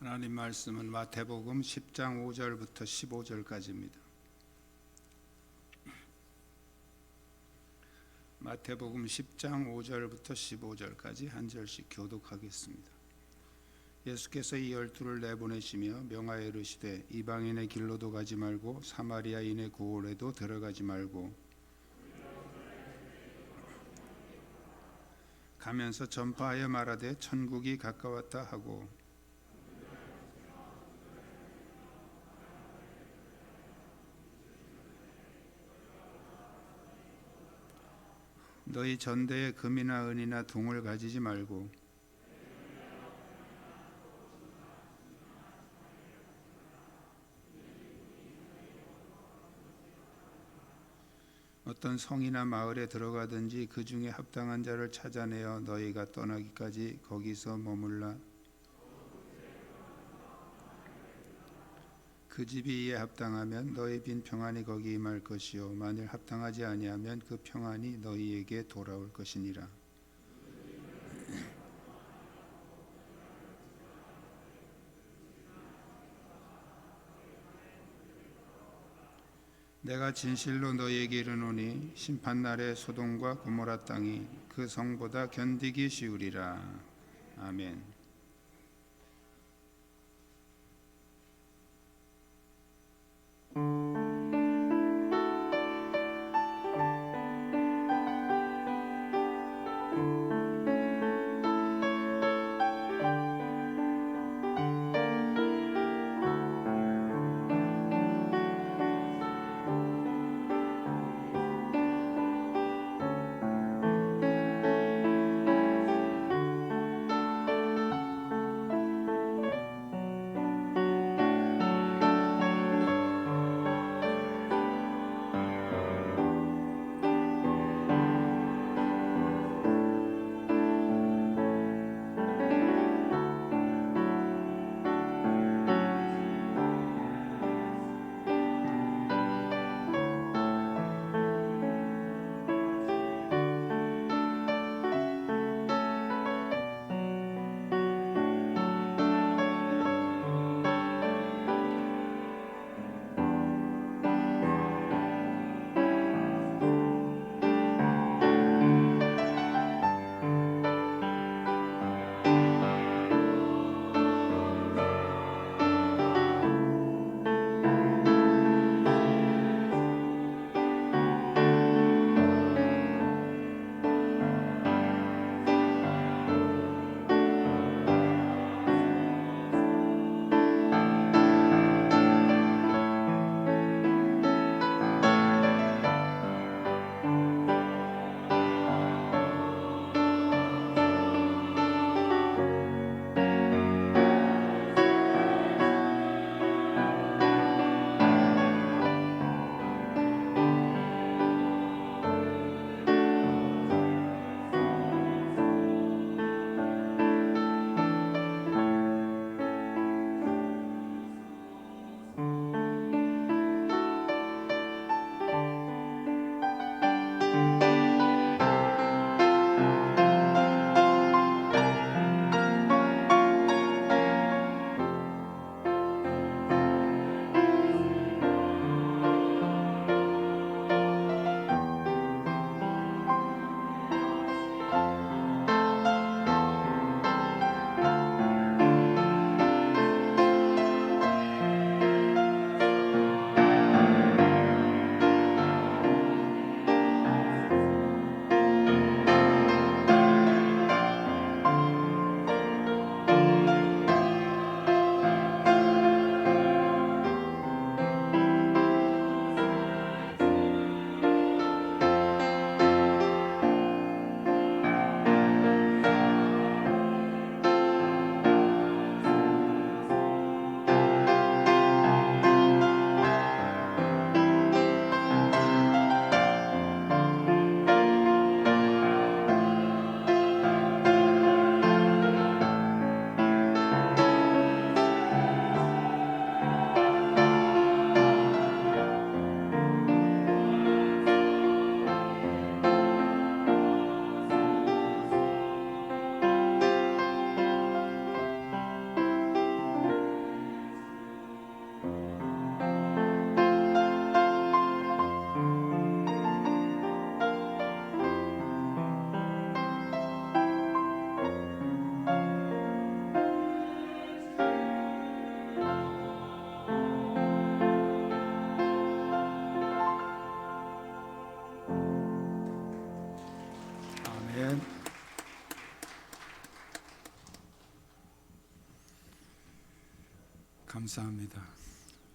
하나님 말씀은 마태복음 10장 5절부터 15절까지입니다. 마태복음 10장 5절부터 15절까지 한 절씩 교독하겠습니다. 예수께서 이 12를 내보내시며 명하여 이르시되 이방인의 길로도 가지 말고 사마리아인의 고을에도 들어가지 말고 가면서 전파하여 말하되 천국이 가까웠다 하고 너희 전대에 금이나 은이나 동을 가지지 말고 어떤 성이나 마을에 들어가든지 그 중에 합당한 자를 찾아내어 너희가 떠나기까지 거기서 머물라. 그 집이 이에 합당하면 너희 빈 평안이 거기 임할 것이요 만일 합당하지 아니하면 그 평안이 너희에게 돌아올 것이니라. 내가 진실로 너희에게 이르노니 심판날에 소돔과 고모라 땅이 그 성보다 견디기 쉬우리라. 아멘. 감사합니다.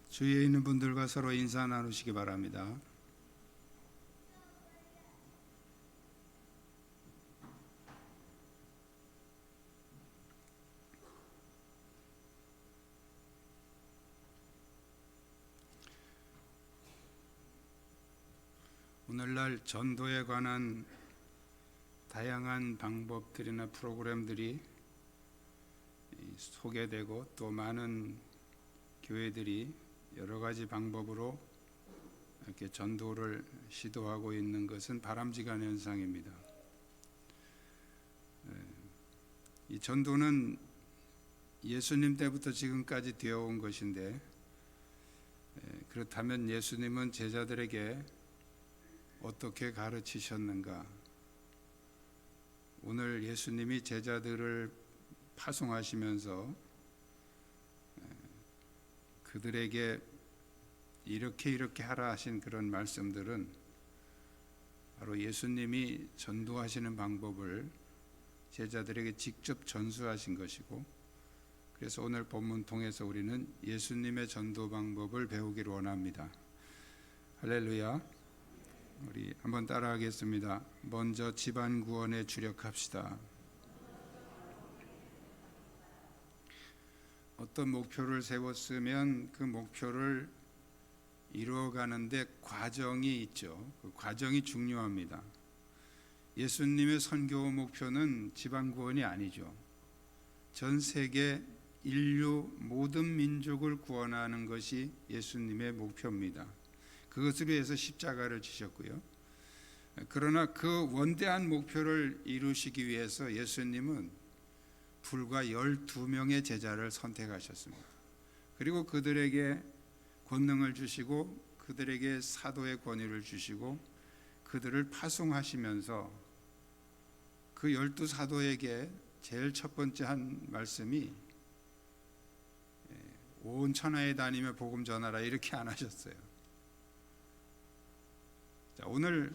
주위에 있는 분들과 서로 인사 나누시기 바랍니다. 오늘날 전도에 관한 다양한 방법들이나 프로그램들이 소개되고 또 많은 교회들이 여러 가지 방법으로 이렇게 전도를 시도하고 있는 것은 바람직한 현상입니다. 이 전도는 예수님 때부터 지금까지 되어 온 것인데, 그렇다면 예수님은 제자들에게 어떻게 가르치셨는가? 오늘 예수님이 제자들을 파송하시면서 그들에게 이렇게 하라 하신 그런 말씀들은 바로 예수님이 전도하시는 방법을 제자들에게 직접 전수하신 것이고, 그래서 오늘 본문 통해서 우리는 예수님의 전도 방법을 배우기를 원합니다. 할렐루야. 우리 한번 따라하겠습니다. 먼저 집안 구원에 주력합시다. 어떤 목표를 세웠으면 그 목표를 이루어가는데 과정이 있죠. 그 과정이 중요합니다. 예수님의 선교 목표는 집안 구원이 아니죠. 전 세계 인류 모든 민족을 구원하는 것이 예수님의 목표입니다. 그것을 위해서 십자가를 지셨고요. 그러나 그 원대한 목표를 이루시기 위해서 예수님은 불과 12명의 제자를 선택하셨습니다. 그리고 그들에게 권능을 주시고 그들에게 사도의 권위를 주시고 그들을 파송하시면서 그 12사도에게 제일 첫 번째 한 말씀이 온 천하에 다니며 복음 전하라, 이렇게 안 하셨어요. 자, 오늘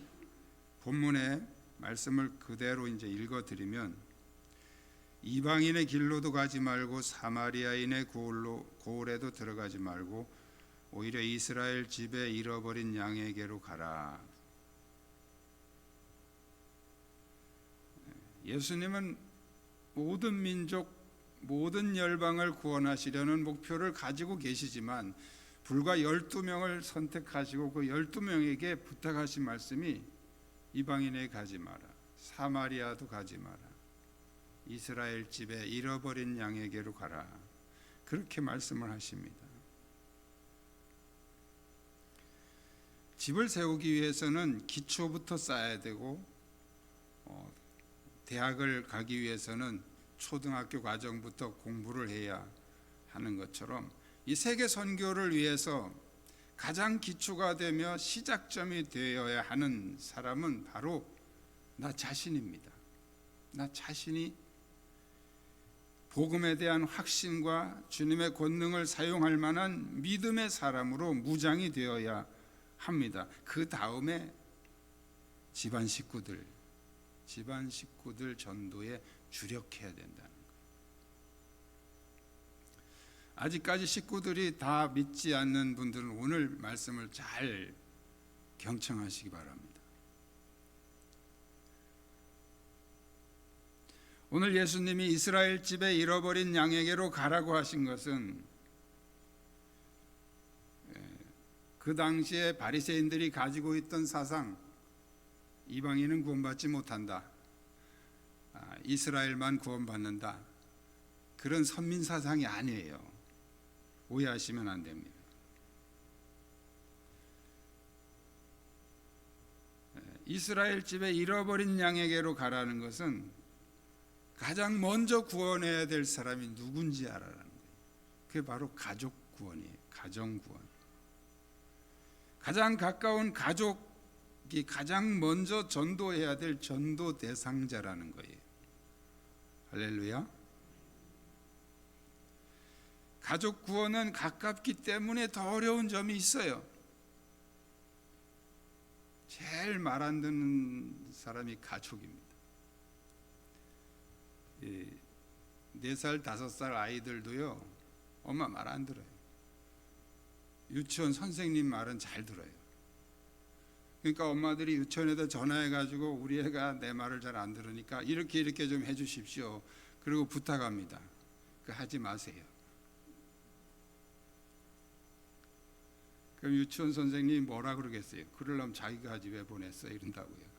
본문의 말씀을 그대로 이제 읽어드리면, 이방인의 길로도 가지 말고 사마리아인의 고을에도 들어가지 말고 오히려 이스라엘 집에 잃어버린 양에게로 가라. 예수님은 모든 민족, 모든 열방을 구원하시려는 목표를 가지고 계시지만 불과 12명을 선택하시고 그 12명에게 부탁하신 말씀이 이방인에 가지 마라, 사마리아도 가지 마라, 이스라엘 집에 잃어버린 양에게로 가라, 그렇게 말씀을 하십니다. 집을 세우기 위해서는 기초부터 쌓아야 되고, 대학을 가기 위해서는 초등학교 과정부터 공부를 해야 하는 것처럼 이 세계 선교를 위해서 가장 기초가 되며 시작점이 되어야 하는 사람은 바로 나 자신입니다. 나 자신이 복음에 대한 확신과 주님의 권능을 사용할 만한 믿음의 사람으로 무장이 되어야 합니다. 그 다음에 집안 식구들 전도에 주력해야 된다는 거예요. 아직까지 식구들이 다 믿지 않는 분들은 오늘 말씀을 잘 경청하시기 바랍니다. 오늘 예수님이 이스라엘 집에 잃어버린 양에게로 가라고 하신 것은 그 당시에 바리새인들이 가지고 있던 사상, 이방인은 구원받지 못한다, 이스라엘만 구원받는다, 그런 선민 사상이 아니에요. 오해하시면 안 됩니다. 이스라엘 집에 잃어버린 양에게로 가라는 것은 가장 먼저 구원해야 될 사람이 누군지 알아라는 거예요. 그게 바로 가족 구원이에요. 가정 구원. 가장 가까운 가족이 가장 먼저 전도해야 될 전도 대상자라는 거예요. 할렐루야. 가족 구원은 가깝기 때문에 더 어려운 점이 있어요. 제일 말 안 듣는 사람이 가족입니다. 4살, 5살 아이들도요, 엄마 말 안 들어요. 유치원 선생님 말은 잘 들어요. 그러니까 엄마들이 유치원에다 전화해가지고 우리 애가 내 말을 잘 안 들으니까 이렇게 좀 해주십시오. 그리고 부탁합니다. 하지 마세요. 그럼 유치원 선생님이 뭐라 그러겠어요? 그러려면 자기가 하지 왜 보냈어? 이런다고요.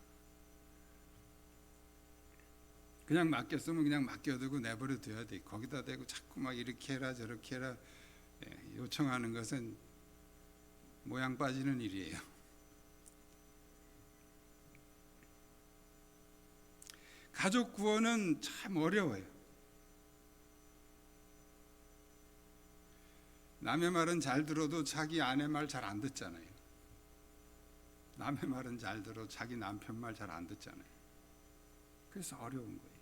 그냥 맡겼으면 그냥 맡겨두고 내버려 둬야 돼. 거기다 대고 자꾸 막 이렇게 해라 저렇게 해라 요청하는 것은 모양 빠지는 일이에요. 가족 구원은 참 어려워요. 남의 말은 잘 들어도 자기 아내 말 잘 안 듣잖아요. 남의 말은 잘 들어 자기 남편 말 잘 안 듣잖아요. 그래서 어려운 거예요.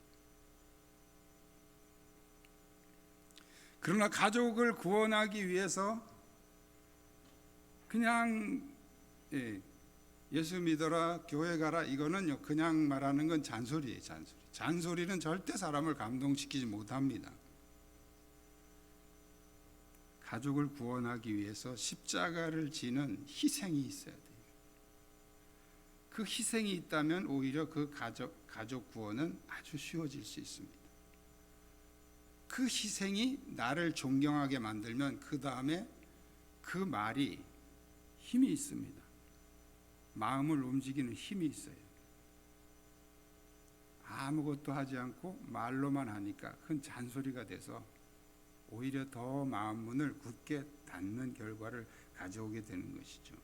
그러나 가족을 구원하기 위해서 그냥 예수 믿어라 교회 가라 이거는 그냥 말하는 건 잔소리예요. 잔소리는 절대 사람을 감동시키지 못합니다. 가족을 구원하기 위해서 십자가를 지는 희생이 있어야 돼요. 그 희생이 있다면 오히려 그 가족 구원은 아주 쉬워질 수 있습니다. 그 희생이 나를 존경하게 만들면 그 다음에 그 말이 힘이 있습니다. 마음을 움직이는 힘이 있어요. 아무것도 하지 않고 말로만 하니까 큰 잔소리가 돼서 오히려 더 마음 문을 굳게 닫는 결과를 가져오게 되는 것이죠.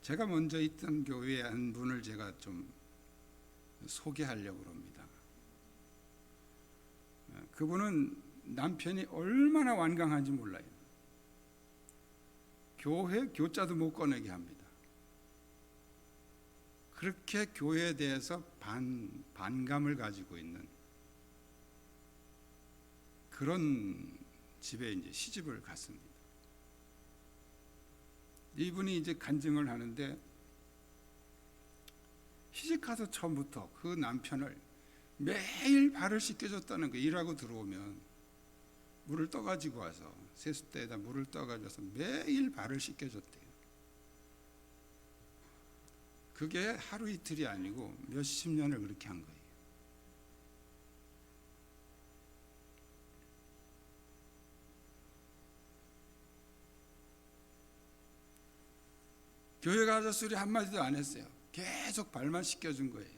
제가 먼저 있던 교회의 한 분을 제가 좀 소개하려고 합니다. 그분은 남편이 얼마나 완강한지 몰라요. 교회 교자도 못 꺼내게 합니다. 그렇게 교회에 대해서 반감을 가지고 있는 그런 집에 이제 시집을 갔습니다. 이분이 이제 간증을 하는데 시집가서 처음부터 그 남편을 매일 발을 씻겨줬다는 거. 일하고 들어오면 물을 떠가지고 와서 세숫대에다 물을 떠가져서 매일 발을 씻겨줬대요. 그게 하루 이틀이 아니고 몇십 년을 그렇게 한 거예요. 교회 가서 소리 한마디도 안 했어요. 계속 발만 씻겨준 거예요.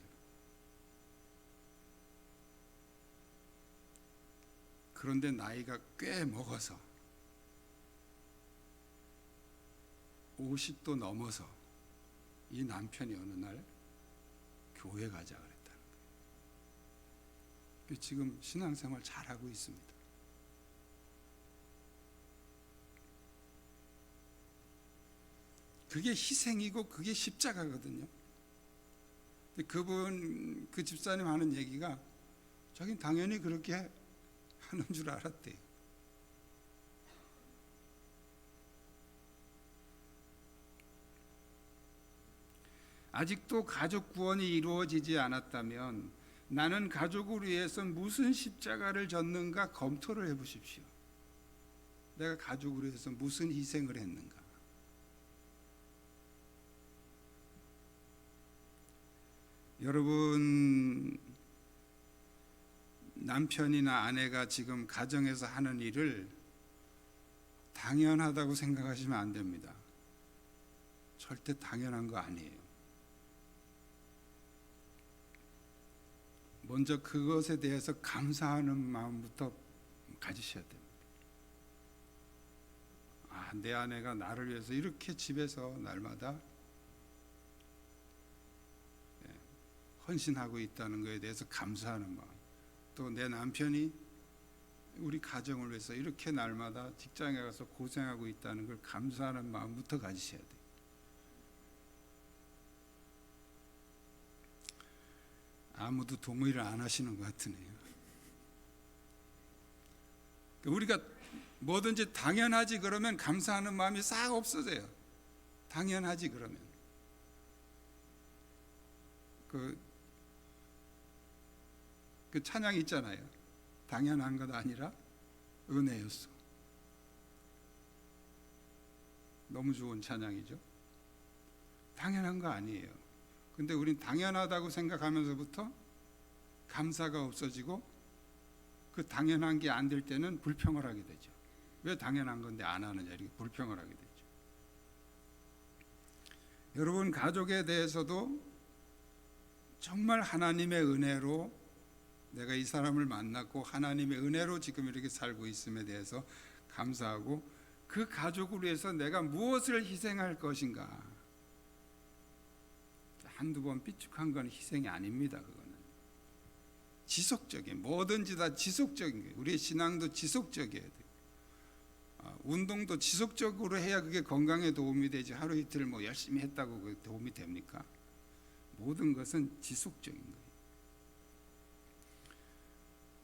그런데 나이가 꽤 먹어서 50도 넘어서 이 남편이 어느 날 교회 가자 그랬다는 거예요. 지금 신앙생활 잘하고 있습니다. 그게 희생이고 그게 십자가거든요. 그분 그 집사님 하는 얘기가 자기는 당연히 그렇게 하는 줄 알았대요. 아직도 가족 구원이 이루어지지 않았다면 나는 가족을 위해서 무슨 십자가를 졌는가 검토를 해보십시오. 내가 가족을 위해서 무슨 희생을 했는가. 여러분, 남편이나 아내가 지금 가정에서 하는 일을 당연하다고 생각하시면 안 됩니다. 절대 당연한 거 아니에요. 먼저 그것에 대해서 감사하는 마음부터 가지셔야 됩니다. 내 아내가 나를 위해서 이렇게 집에서 날마다 헌신하고 있다는 것에 대해서 감사하는 마음, 또 내 남편이 우리 가정을 위해서 이렇게 날마다 직장에 가서 고생하고 있다는 걸 감사하는 마음부터 가지셔야 돼요. 아무도 동의를 안 하시는 것 같으네요. 우리가 뭐든지 당연하지 그러면 감사하는 마음이 싹 없어져요. 당연하지 그러면 그 찬양 있잖아요. 당연한 것 아니라 은혜였어. 너무 좋은 찬양이죠. 당연한 거 아니에요. 근데 우린 당연하다고 생각하면서부터 감사가 없어지고 그 당연한 게 안 될 때는 불평을 하게 되죠. 왜 당연한 건데 안 하느냐 이렇게 불평을 하게 되죠. 여러분, 가족에 대해서도 정말 하나님의 은혜로 내가 이 사람을 만났고 하나님의 은혜로 지금 이렇게 살고 있음에 대해서 감사하고 그 가족을 위해서 내가 무엇을 희생할 것인가. 한두 번 삐죽한 건 희생이 아닙니다. 그거는 지속적인, 뭐든지 다 지속적인 거예요. 우리의 신앙도 지속적이어야 돼요. 운동도 지속적으로 해야 그게 건강에 도움이 되지. 하루 이틀 뭐 열심히 했다고 그게 도움이 됩니까? 모든 것은 지속적인 거예요.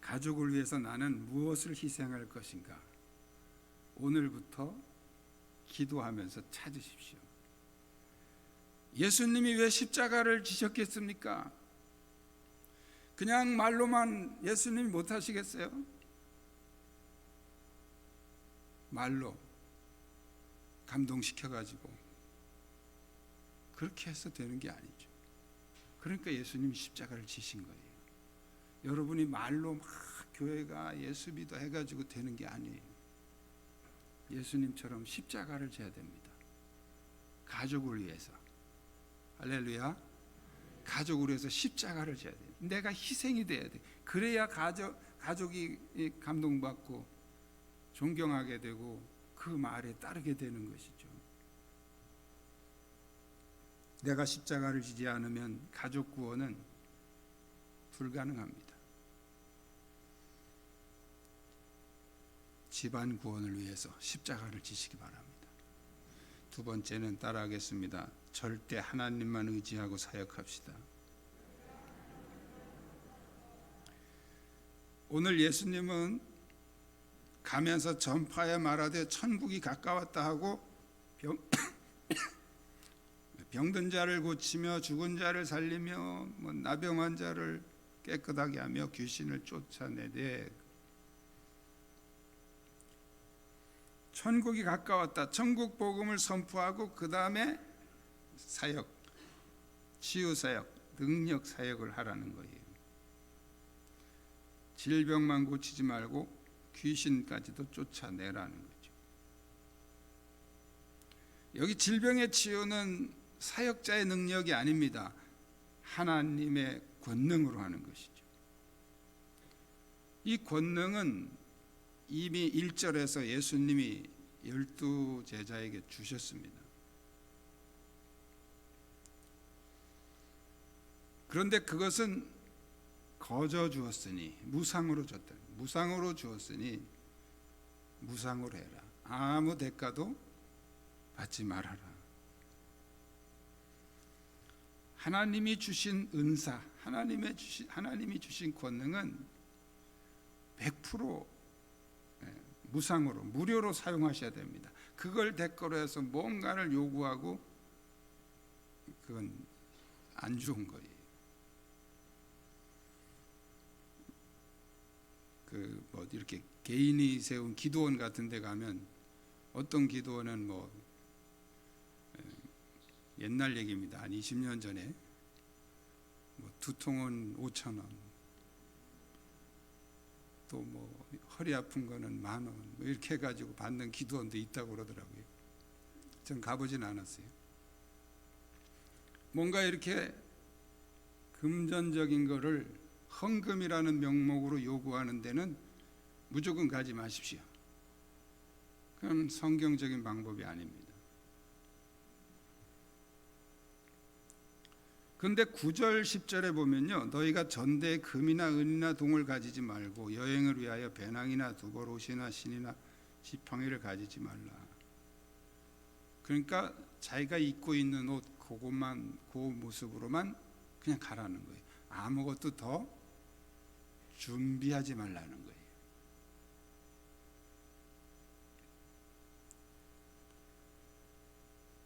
가족을 위해서 나는 무엇을 희생할 것인가? 오늘부터 기도하면서 찾으십시오. 예수님이 왜 십자가를 지셨겠습니까? 그냥 말로만 예수님이 못하시겠어요? 말로 감동시켜가지고 그렇게 해서 되는 게 아니죠. 그러니까 예수님이 십자가를 지신 거예요. 여러분이 말로 막 교회가 예수 믿어 해가지고 되는 게 아니에요. 예수님처럼 십자가를 져야 됩니다. 가족을 위해서. 할렐루야. 가족을 위해서 십자가를 져야 돼요. 내가 희생이 돼야 돼. 그래야 가족이 감동받고 존경하게 되고 그 말에 따르게 되는 것이죠. 내가 십자가를 지지 않으면 가족 구원은 불가능합니다. 집안 구원을 위해서 십자가를 지시기 바랍니다. 두 번째는 따라하겠습니다. 절대 하나님만 의지하고 사역합시다. 오늘 예수님은 가면서 전파에 말하되 천국이 가까웠다 하고 병든 자를 고치며 죽은 자를 살리며 나병한 자를 깨끗하게 하며 귀신을 쫓아내되 천국이 가까웠다. 천국 복음을 선포하고 그 다음에 사역, 치유 사역, 능력 사역을 하라는 거예요. 질병만 고치지 말고 귀신까지도 쫓아내라는 거죠. 여기 질병의 치유는 사역자의 능력이 아닙니다. 하나님의 권능으로 하는 것이죠. 이 권능은 이미 1절에서 예수님이 12제자에게 주셨습니다. 그런데 그것은 거저 주었으니 무상으로 줬다. 무상으로 주었으니 무상으로 해라. 아무 대가도 받지 말아라. 하나님이 주신 은사, 하나님이 주신 권능은 100% 무상으로, 무료로 사용하셔야 됩니다. 그걸 대가로 해서 뭔가를 요구하고 그건 안 좋은 거예요. 이렇게 개인이 세운 기도원 같은 데 가면 어떤 기도원은 옛날 얘기입니다. 한 20년 전에 2통은 5,000원, 또 허리 아픈 거는 10,000원 이렇게 해가지고 받는 기도원도 있다고 그러더라고요. 전 가보진 않았어요. 뭔가 이렇게 금전적인 거를 헌금이라는 명목으로 요구하는 데는 무조건 가지 마십시오. 그건 성경적인 방법이 아닙니다. 그런데 9절 10절에 보면요, 너희가 전대에 금이나 은이나 동을 가지지 말고 여행을 위하여 배낭이나 두벌 옷이나 신이나 지팡이를 가지지 말라. 그러니까 자기가 입고 있는 옷 그것만, 그 모습으로만 그냥 가라는 거예요. 아무것도 더 준비하지 말라는 거예요.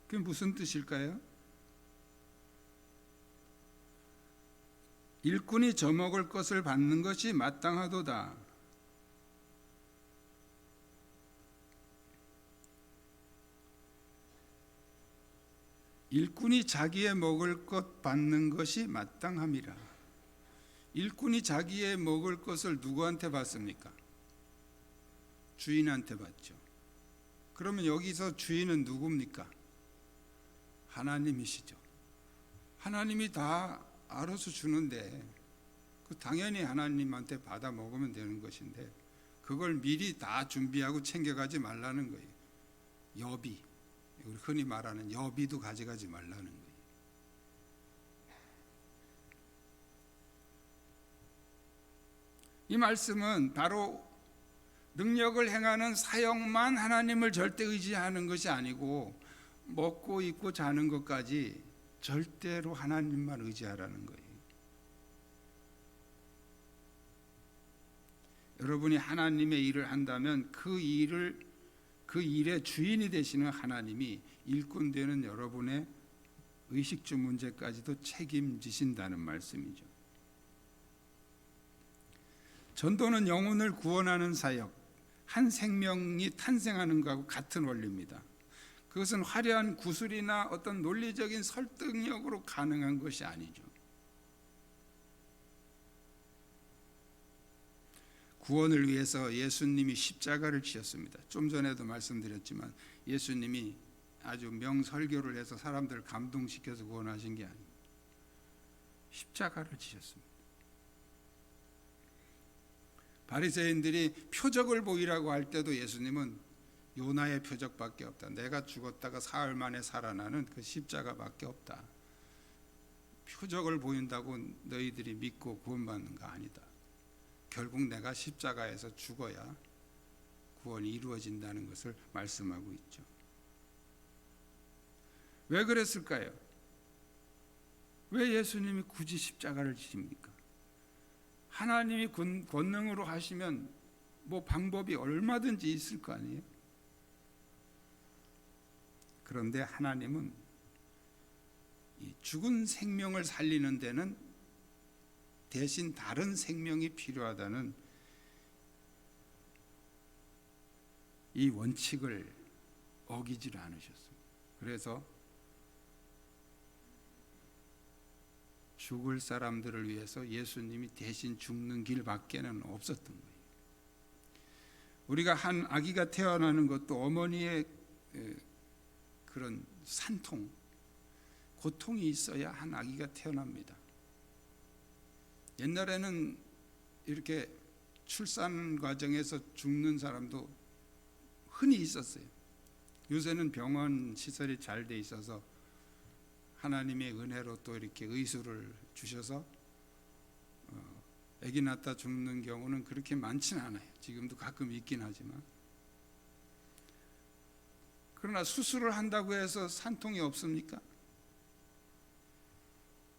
그게 무슨 뜻일까요? 일꾼이 져먹을 것을 받는 것이 마땅하도다. 일꾼이 자기의 먹을 것 받는 것이 마땅함이라. 일꾼이 자기의 먹을 것을 누구한테 받습니까? 주인한테 받죠. 그러면 여기서 주인은 누굽니까? 하나님이시죠. 하나님이 다 알아서 주는데 당연히 하나님한테 받아 먹으면 되는 것인데 그걸 미리 다 준비하고 챙겨가지 말라는 거예요. 여비, 우리 흔히 말하는 여비도 가져가지 말라는 거예요. 이 말씀은 바로 능력을 행하는 사역만 하나님을 절대 의지하는 것이 아니고 먹고 입고 자는 것까지 절대로 하나님만 의지하라는 거예요. 여러분이 하나님의 일을 한다면 그 일의 주인이 되시는 하나님이 일꾼 되는 여러분의 의식주 문제까지도 책임지신다는 말씀이죠. 전도는 영혼을 구원하는 사역, 한 생명이 탄생하는 것하고 같은 원리입니다. 그것은 화려한 구술이나 어떤 논리적인 설득력으로 가능한 것이 아니죠. 구원을 위해서 예수님이 십자가를 지셨습니다. 좀 전에도 말씀드렸지만 예수님이 아주 명설교를 해서 사람들을 감동시켜서 구원하신 게 아니에요. 십자가를 지셨습니다. 바리새인들이 표적을 보이라고 할 때도 예수님은 요나의 표적밖에 없다. 내가 죽었다가 사흘 만에 살아나는 그 십자가밖에 없다. 표적을 보인다고 너희들이 믿고 구원받는 거 아니다. 결국 내가 십자가에서 죽어야 구원이 이루어진다는 것을 말씀하고 있죠. 왜 그랬을까요? 왜 예수님이 굳이 십자가를 지십니까? 하나님이 권능으로 하시면 뭐 방법이 얼마든지 있을 거 아니에요? 그런데 하나님은 이 죽은 생명을 살리는 데는 대신 다른 생명이 필요하다는 이 원칙을 어기질 않으셨습니다. 그래서 죽을 사람들을 위해서 예수님이 대신 죽는 길밖에는 없었던 거예요. 우리가 한 아기가 태어나는 것도 어머니의 그런 산통, 고통이 있어야 한 아기가 태어납니다. 옛날에는 이렇게 출산 과정에서 죽는 사람도 흔히 있었어요. 요새는 병원 시설이 잘 돼 있어서 하나님의 은혜로 또 이렇게 의술을 주셔서 아기 낳다 죽는 경우는 그렇게 많지는 않아요. 지금도 가끔 있긴 하지만. 그러나 수술을 한다고 해서 산통이 없습니까?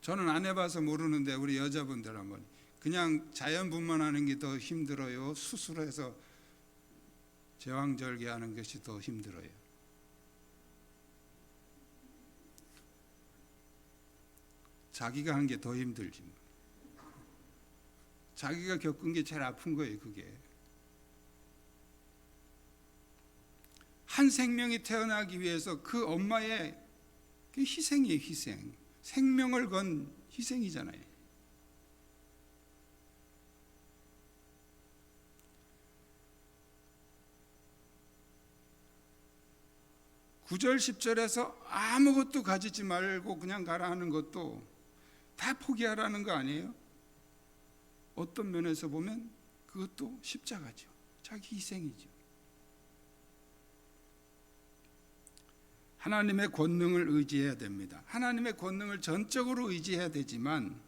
저는 안 해봐서 모르는데 우리 여자분들 한번 그냥 자연분만하는 게 더 힘들어요? 수술해서 제왕절개하는 것이 더 힘들어요? 자기가 한 게 더 힘들지. 자기가 겪은 게 제일 아픈 거예요. 그게 한 생명이 태어나기 위해서 그 엄마의 그 희생이에요. 희생. 생명을 건 희생이잖아요. (9절) (10절에서) 아무것도 가지지 말고 그냥 가라 하는 것도 다 포기하라는 거 아니에요? 어떤 면에서 보면 그것도 십자가죠. 자기 희생이죠. 하나님의 권능을 의지해야 됩니다. 하나님의 권능을 전적으로 의지해야 되지만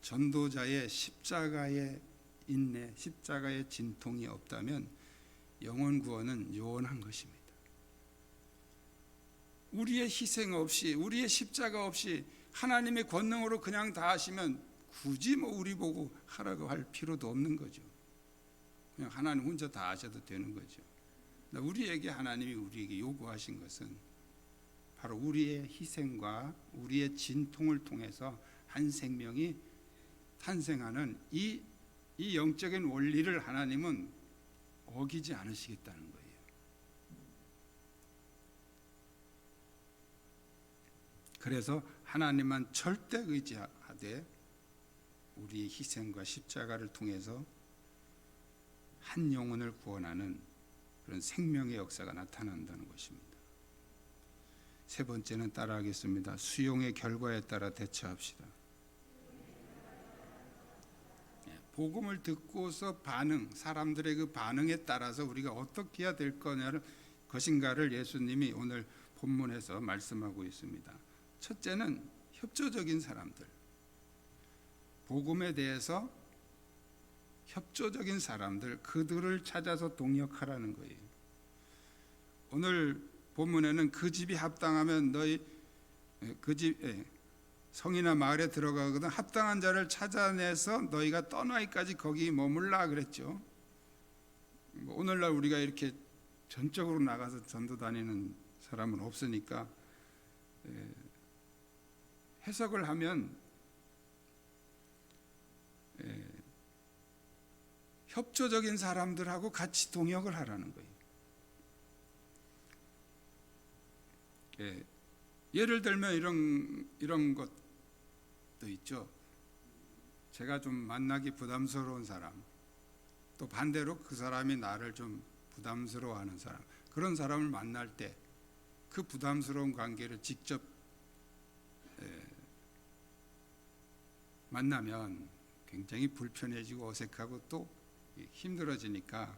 전도자의 십자가의 인내, 십자가의 진통이 없다면 영혼 구원은 요원한 것입니다. 우리의 희생 없이, 우리의 십자가 없이 하나님의 권능으로 그냥 다 하시면 굳이 뭐 우리 보고 하라고 할 필요도 없는 거죠. 그냥 하나님 혼자 다 하셔도 되는 거죠. 우리에게 하나님이 우리에게 요구하신 것은 바로 우리의 희생과 우리의 진통을 통해서 한 생명이 탄생하는 이 영적인 원리를 하나님은 어기지 않으시겠다는 거예요. 그래서 하나님만 절대 의지하되 우리의 희생과 십자가를 통해서 한 영혼을 구원하는 그런 생명의 역사가 나타난다는 것입니다. 세 번째는 따라하겠습니다. 수용의 결과에 따라 대처합시다. 복음을 듣고서 사람들의 그 반응에 따라서 우리가 어떻게 해야 될 것인가를 예수님이 오늘 본문에서 말씀하고 있습니다. 첫째는 협조적인 사람들, 복음에 대해서 협조적인 사람들, 그들을 찾아서 동역하라는 거예요. 오늘 본문에는 그 집이 합당하면 너희 그 집 성이나 마을에 들어가거든 합당한 자를 찾아내서 너희가 떠나기까지 거기 머물라 그랬죠. 오늘날 우리가 이렇게 전적으로 나가서 전도 다니는 사람은 없으니까 해석을 하면 협조적인 사람들하고 같이 동역을 하라는 거예요. 예를 들면 이런 것도 있죠. 제가 좀 만나기 부담스러운 사람, 또 반대로 그 사람이 나를 좀 부담스러워하는 사람, 그런 사람을 만날 때 그 부담스러운 관계를 직접 만나면 굉장히 불편해지고 어색하고 또 힘들어지니까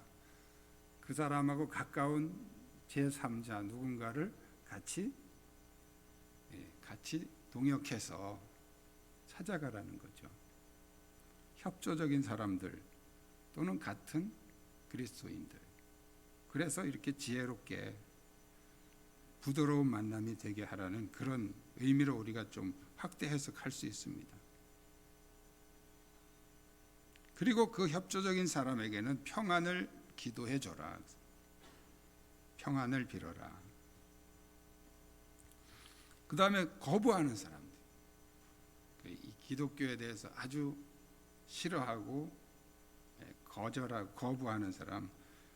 그 사람하고 가까운 제3자 누군가를 같이 동역해서 찾아가라는 거죠. 협조적인 사람들 또는 같은 그리스도인들. 그래서 이렇게 지혜롭게 부드러운 만남이 되게 하라는 그런 의미로 우리가 좀 확대 해석할 수 있습니다. 그리고 그 협조적인 사람에게는 평안을 기도해 줘라. 평안을 빌어라. 그 다음에 거부하는 사람들, 이 기독교에 대해서 아주 싫어하고 거절하고 거부하는 사람,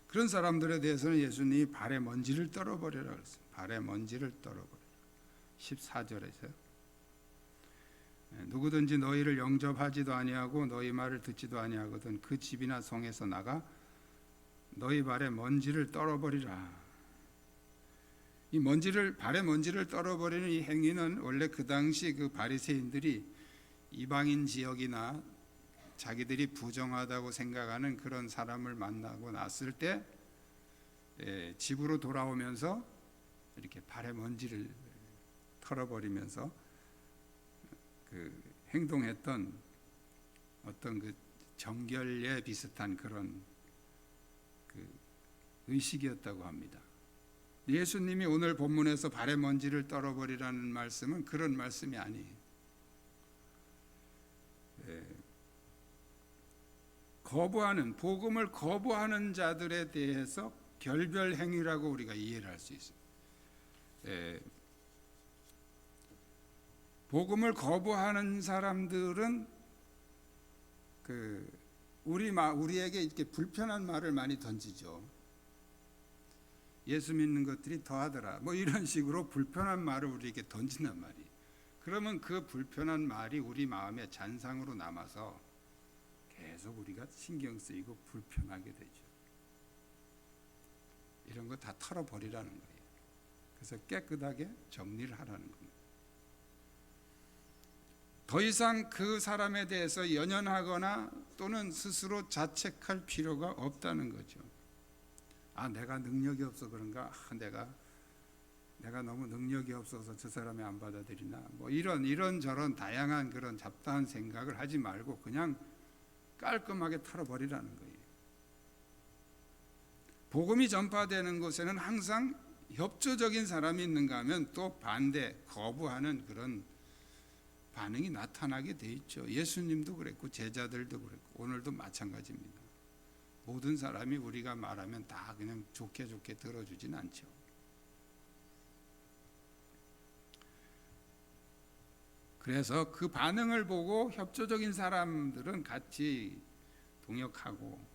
그런 사람들에 대해서는 예수님이 발에 먼지를 떨어버리라 그랬어요. 발에 먼지를 떨어버리라. 14절에서요. 누구든지 너희를 영접하지도 아니하고 너희 말을 듣지도 아니하거든 그 집이나 성에서 나가 너희 발에 먼지를 떨어버리라. 이 발에 먼지를 떨어버리는 이 행위는 원래 그 당시 그 바리새인들이 이방인 지역이나 자기들이 부정하다고 생각하는 그런 사람을 만나고 났을 때 집으로 돌아오면서 이렇게 발에 먼지를 털어버리면서 그 행동했던 어떤 그 정결례 비슷한 그런 그 의식이었다고 합니다. 예수님이 오늘 본문에서 발에 먼지를 떨어버리라는 말씀은 그런 말씀이 아니에요. 복음을 거부하는 자들에 대해서 결별 행위라고 우리가 이해를 할 수 있습니다. 복음을 거부하는 사람들은 우리에게 이렇게 불편한 말을 많이 던지죠. 예수 믿는 것들이 더하더라. 뭐 이런 식으로 불편한 말을 우리에게 던진단 말이에요. 그러면 그 불편한 말이 우리 마음에 잔상으로 남아서 계속 우리가 신경 쓰이고 불편하게 되죠. 이런 거 다 털어버리라는 거예요. 그래서 깨끗하게 정리를 하라는 겁니다. 더 이상 그 사람에 대해서 연연하거나 또는 스스로 자책할 필요가 없다는 거죠. 내가 능력이 없어 그런가? 내가 너무 능력이 없어서 저 사람이 안 받아들이나? 뭐 이런 다양한 그런 잡다한 생각을 하지 말고 그냥 깔끔하게 털어버리라는 거예요. 복음이 전파되는 곳에는 항상 협조적인 사람이 있는가 하면 또 반대, 거부하는 그런 반응이 나타나게 돼 있죠. 예수님도 그랬고 제자들도 그랬고 오늘도 마찬가지입니다. 모든 사람이 우리가 말하면 다 그냥 좋게 들어주진 않죠. 그래서 그 반응을 보고 협조적인 사람들은 같이 동역하고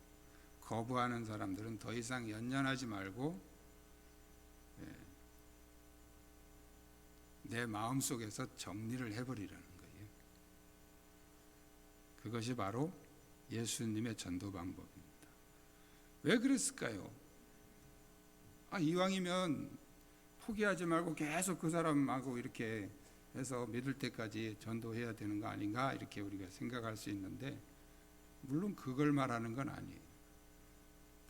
거부하는 사람들은 더 이상 연연하지 말고 내 마음속에서 정리를 해버리라는 거예요. 그것이 바로 예수님의 전도 방법입니다. 왜 그랬을까요? 이왕이면 포기하지 말고 계속 그 사람하고 이렇게 해서 믿을 때까지 전도해야 되는 거 아닌가, 이렇게 우리가 생각할 수 있는데, 물론 그걸 말하는 건 아니에요.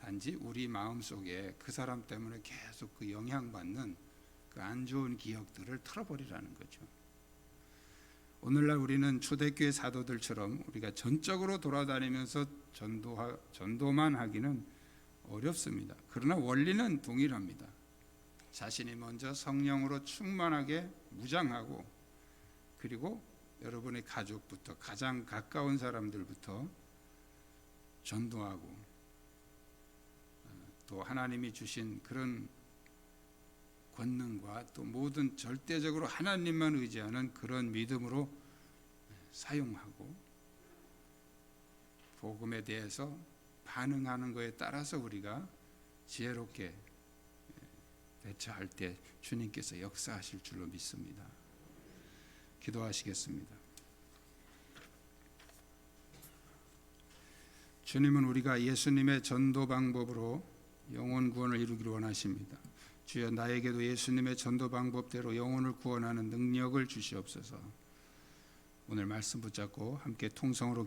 단지 우리 마음속에 그 사람 때문에 계속 그 영향받는 그 안 좋은 기억들을 털어버리라는 거죠. 오늘날 우리는 초대교회 사도들처럼 우리가 전적으로 돌아다니면서 전도만 하기는 어렵습니다. 그러나 원리는 동일합니다. 자신이 먼저 성령으로 충만하게 무장하고, 그리고 여러분의 가족부터, 가장 가까운 사람들부터 전도하고, 또 하나님이 주신 그런 권능과 또 모든 절대적으로 하나님만 의지하는 그런 믿음으로 사용하고, 복음에 대해서 반응하는 것에 따라서 우리가 지혜롭게 대처할 때 주님께서 역사하실 줄로 믿습니다. 기도하시겠습니다. 주님은 우리가 예수님의 전도 방법으로 영혼 구원을 이루기를 원하십니다. 주여, 나에게도 예수님의 전도 방법대로 영혼을 구원하는 능력을 주시옵소서. 오늘 말씀 붙잡고 함께 통성으로